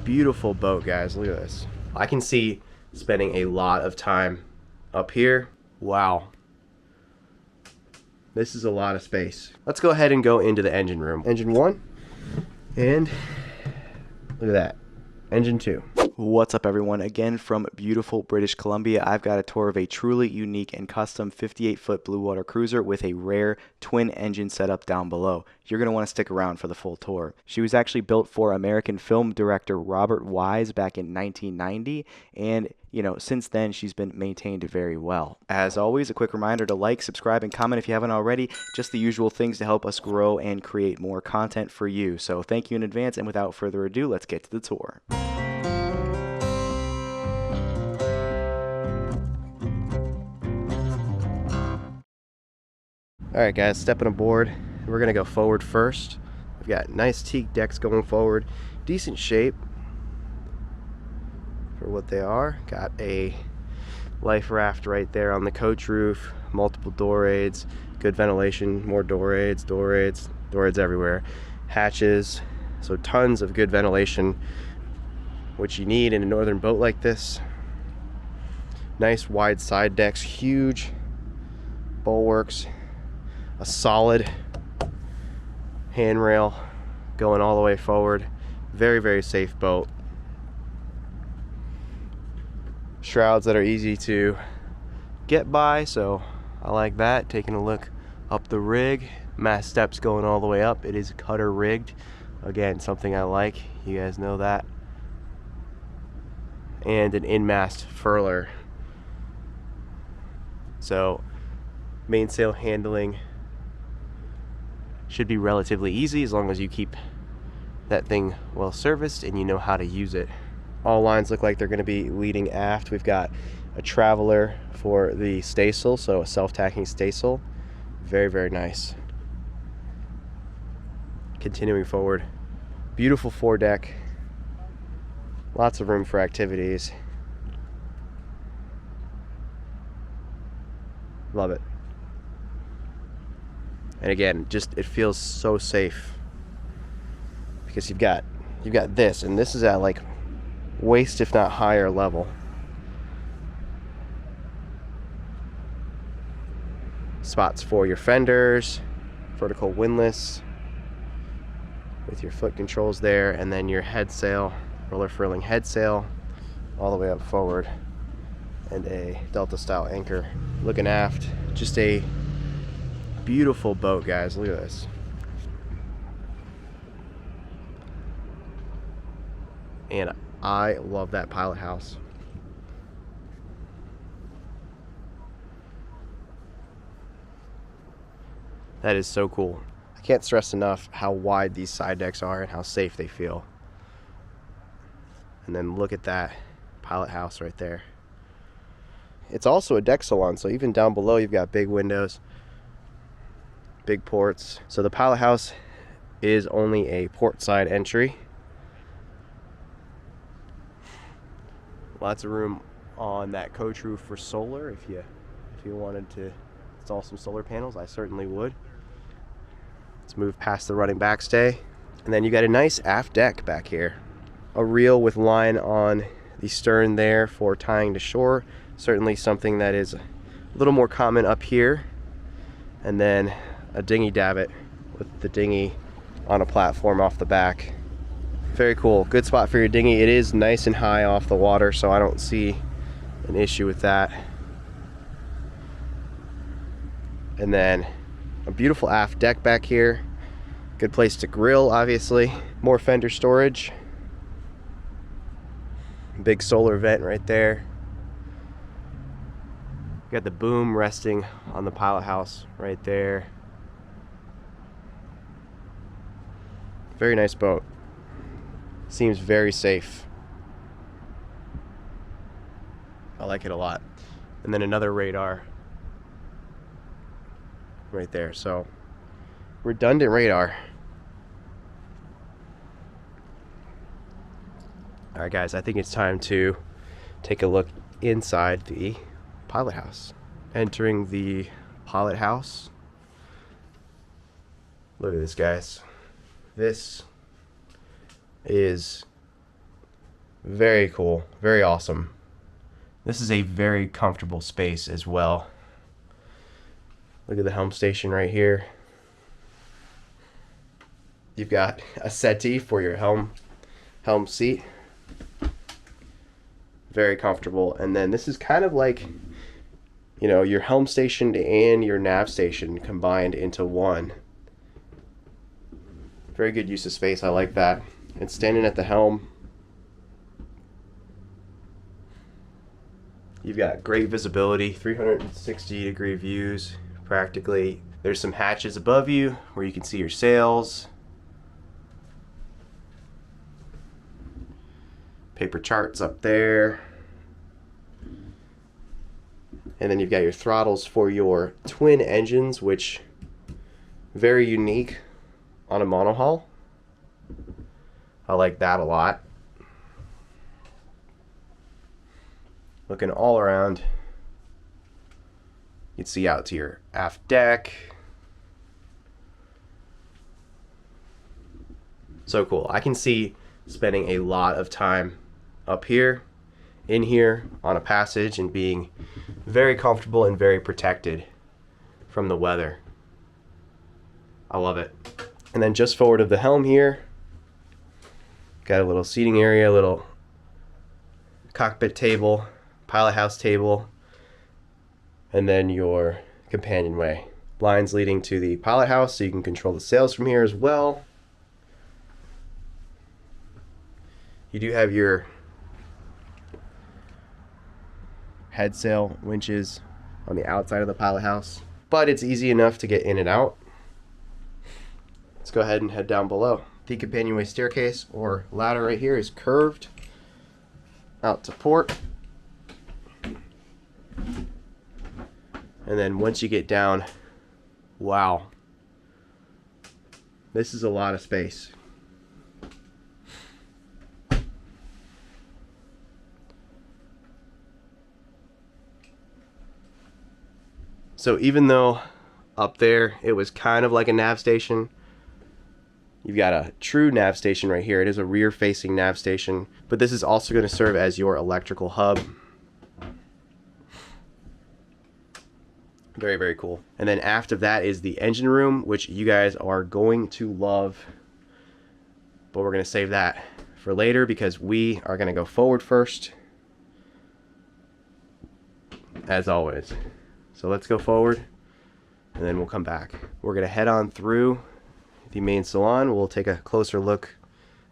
Beautiful boat, guys. Look at this. I can see spending a lot of time up here. Wow. This is a lot of space. Let's go ahead and go into the engine room. Engine 1, and look at that. Engine 2. What's up, everyone? Again from beautiful British Columbia. I've got a tour of a truly unique and custom 58-foot bluewater cruiser with a rare twin engine setup down below. You're going to want to stick around for the full tour. She was actually built for American film director Robert Wise back in 1990, and since then she's been maintained very well. As always, a quick reminder to like, subscribe, and comment if you haven't already. Just the usual things to help us grow and create more content for you. So thank you in advance, and without further ado, let's get to the tour. Alright guys, stepping aboard. We're going to go forward first. We've got nice teak decks going forward. Decent shape for what they are. Got a life raft right there on the coach roof. Multiple door aids. Good ventilation. More door aids everywhere. Hatches. So tons of good ventilation, which you need in a northern boat like this. Nice wide side decks. Huge bulwarks. A solid handrail going all the way forward. Very, very safe boat. Shrouds that are easy to get by, so I like that. Taking a look up the rig. Mast steps going all the way up. It is cutter rigged. Again, something I like. You guys know that. And an in-mast furler. So mainsail handling should be relatively easy as long as you keep that thing well serviced and you know how to use it. All lines look like they're going to be leading aft. We've got a traveler for the staysail, so a self-tacking staysail. Very, very nice. Continuing forward. Beautiful foredeck. Lots of room for activities. Love it. And again, just it feels so safe because you've got this, and this is at like waist if not higher level. Spots for your fenders, vertical windlass with your foot controls there, and then your head sail, roller furling head sail all the way up forward, and a Delta style anchor. Looking aft, just a beautiful boat, guys. Look at this. And I love that pilot house. That is so cool. I can't stress enough how wide these side decks are and how safe they feel. And then look at that pilot house right there. It's also a deck salon, so even down below you've got big windows, big ports. So the pilot house is only a port side entry. Lots of room on that coach roof for solar. If you wanted to install some solar panels, I certainly would. Let's move past the running backstay, and then you got a nice aft deck back here. A reel with line on the stern there for tying to shore. Certainly something that is a little more common up here. And then a dinghy davit with the dinghy on a platform off the back. Very cool. Good spot for your dinghy. It is nice and high off the water, so I don't see an issue with that. And then a beautiful aft deck back here. Good place to grill, obviously. More fender storage. Big solar vent right there. Got the boom resting on the pilot house right there. Very nice boat. Seems very safe. I like it a lot. And then another radar right there. So redundant radar. All right, guys, I think it's time to take a look inside the pilot house. Entering the pilot house. Look at this, guys. This is Very cool, very awesome. This is a very comfortable space as well. Look at the helm station right here. You've got a settee for your helm seat. Very comfortable. And then this is kind of like, you know, your helm station and your nav station combined into one. Very good use of space. I like that. It's standing at the helm. You've got great visibility, 360-degree views practically. There's some hatches above you where you can see your sails. Paper charts up there. And then you've got your throttles for your twin engines, which very unique on a monohull. I like that a lot. Looking all around, you can see out to your aft deck. So cool. I can see spending a lot of time up here, in here, on a passage, and being very comfortable and very protected from the weather. I love it. And then just forward of the helm here, got a little seating area, a little cockpit table, Pilothouse table, and then your companionway. Blinds leading to the Pilothouse, so you can control the sails from here as well. You do have your head sail winches on the outside of the Pilothouse, but it's easy enough to get in and out. Let's go ahead and head down below. The companionway staircase or ladder right here is curved out to port. And then once you get down, wow, this is a lot of space. So even though up there it was kind of like a nav station, you've got a true nav station right here. It is a rear facing nav station, but this is also going to serve as your electrical hub. Very, very cool. And then aft of that is the engine room, which you guys are going to love, but we're going to save that for later because we are going to go forward first, as always. So let's go forward and then we'll come back. We're going to head on through the main salon. We'll take a closer look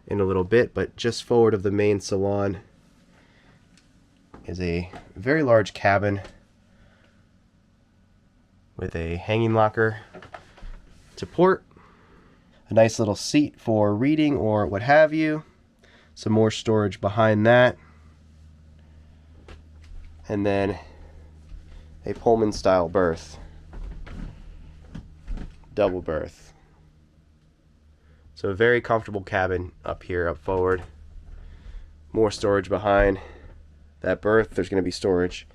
in a little bit, but just forward of the main salon is a very large cabin with a hanging locker to port, a nice little seat for reading or what have you, some more storage behind that, and then a Pullman style berth, double berth. So a very comfortable cabin up here, up forward. More storage behind that berth. There's going to be storage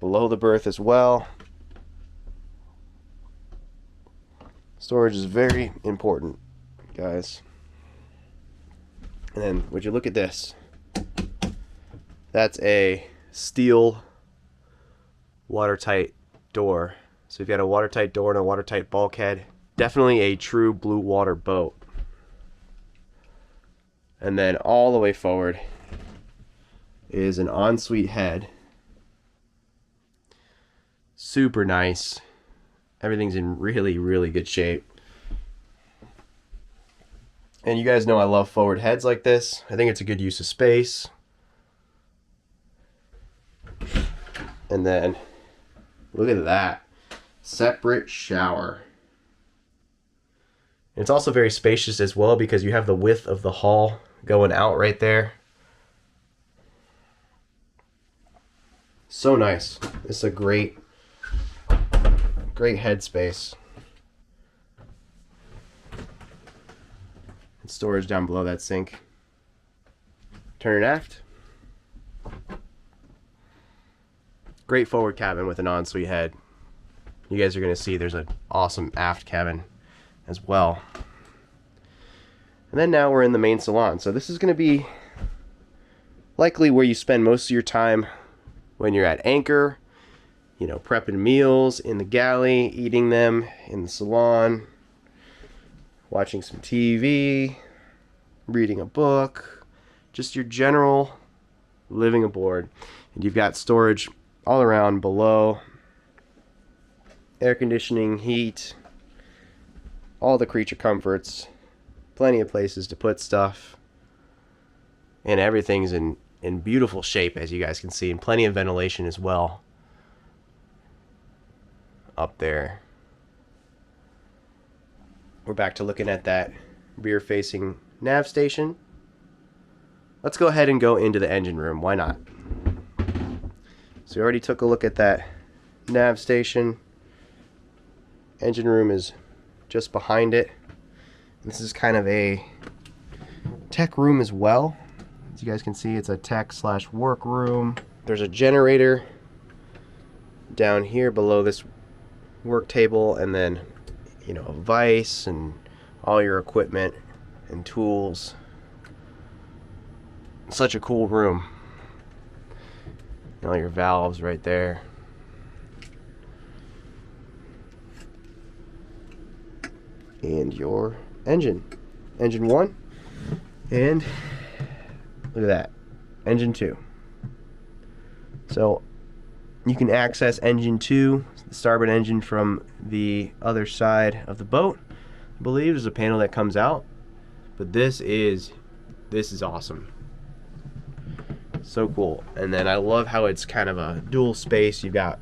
below the berth as well. Storage is very important, guys. And then would you look at this? That's a steel watertight door. So you've got a watertight door and a watertight bulkhead. Definitely a true blue water boat. And then all the way forward is an ensuite head. Super nice. Everything's in really, really good shape. And you guys know I love forward heads like this. I think it's a good use of space. And then look at that. Separate shower. It's also very spacious as well because you have the width of the hall going out right there. So nice. It's a great headspace. And storage down below that sink. Turn it aft. Great forward cabin with an ensuite head. You guys are going to see there's an awesome aft cabin as well. And then now we're in the main salon. So this is going to be likely where you spend most of your time when you're at anchor, you know, prepping meals in the galley, eating them in the salon, watching some TV, reading a book, just your general living aboard. And you've got storage all around below, air conditioning, heat, all the creature comforts, plenty of places to put stuff, and everything's in beautiful shape, as you guys can see, and plenty of ventilation as well up there. We're back to looking at that rear facing nav station. Let's go ahead and go into the engine room. Why not? So we already took a look at that nav station. Engine room is just behind it. This is kind of a tech room as well. As you guys can see, it's a tech / work room. There's a generator down here below this work table, and then, you know, a vise and all your equipment and tools. Such a cool room. All your valves right there. And your engine 1, and look at that, engine 2. So you can access engine 2, the starboard engine, from the other side of the boat. I believe there's a panel that comes out, but this is awesome. So cool. And then I love how it's kind of a dual space. You've got,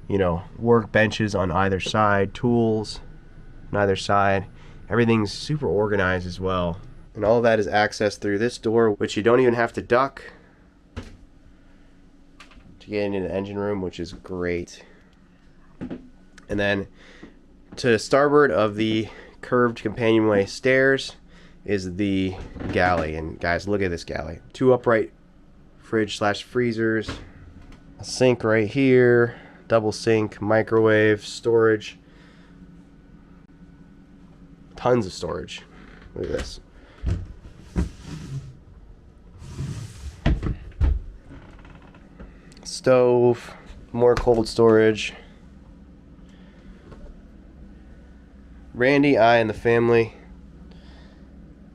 you know, work benches on either side, tools on either side. Everything's super organized as well. And all of that is accessed through this door, which you don't even have to duck to get into the engine room, which is great. And then to starboard of the curved companionway stairs is the galley. And guys, look at this galley. 2 upright fridge / freezers, a sink right here, double sink, microwave, storage. Tons of storage. Look at this. Stove, more cold storage. Randy, I, and the family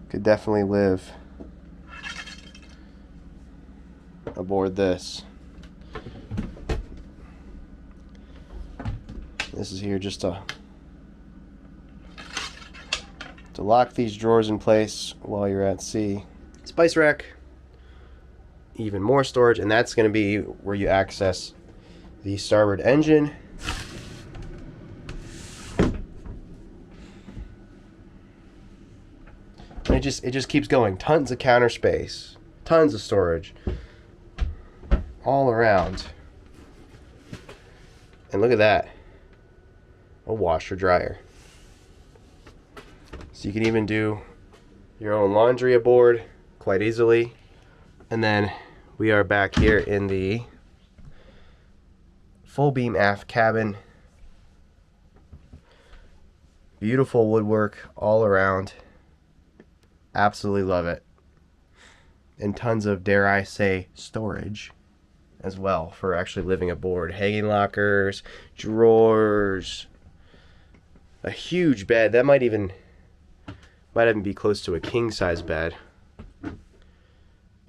could definitely live aboard this. This is here just to lock these drawers in place while you're at sea. Spice rack, even more storage, and that's going to be where you access the starboard engine. And it just keeps going. Tons of counter space, tons of storage all around. And look at that, a washer dryer. So you can even do your own laundry aboard quite easily. And then we are back here in the full beam aft cabin. Beautiful woodwork all around. Absolutely love it. And tons of, dare I say, storage as well for actually living aboard. Hanging lockers, drawers, a huge bed. That might even be close to a king size bed.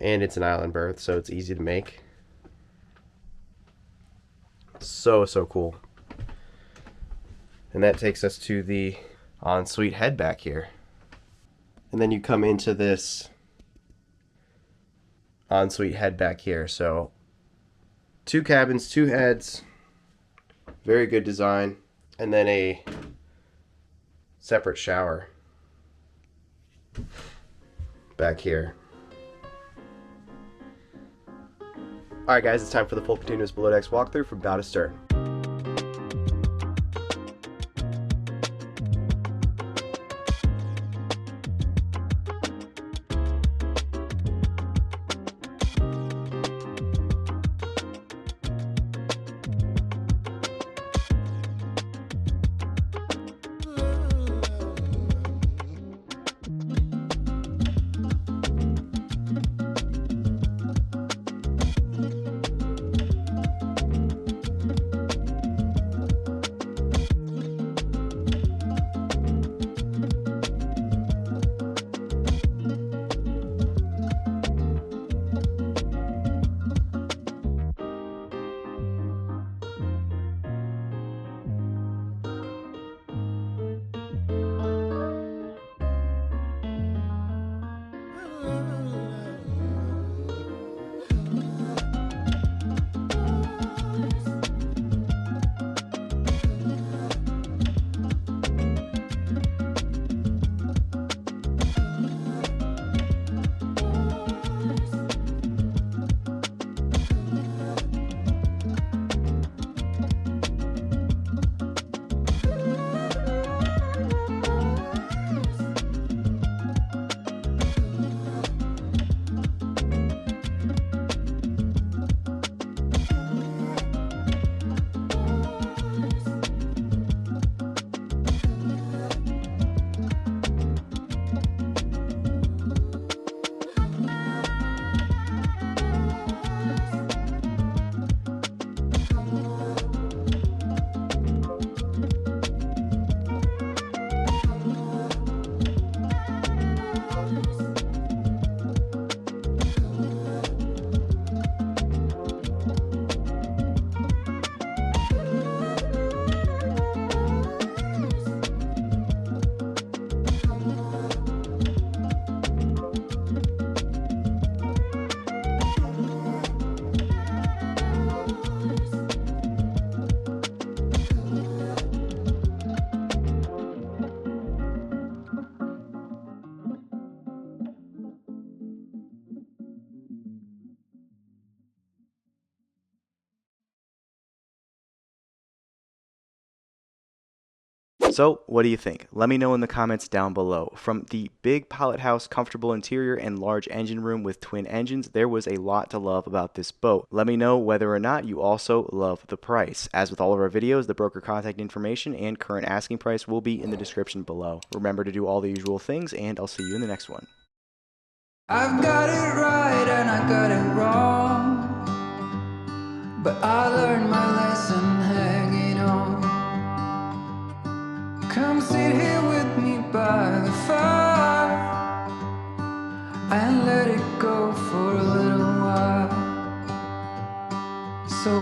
And it's an island berth, so it's easy to make. So cool. And that takes us to the ensuite head back here. And then you come into this ensuite head back here. So 2 cabins, 2 heads, very good design, and then a separate shower back here. Alright guys, it's time for the full continuous below decks walkthrough from bow to stern. So, what do you think? Let me know in the comments down below. From the big Pilothouse comfortable interior and large engine room with twin engines, there was a lot to love about this boat. Let me know whether or not you also love the price. As with all of our videos, the broker contact information and current asking price will be in the description below. Remember to do all the usual things, and I'll see you in the next one. I've got it right and I got it wrong, but I learned my lesson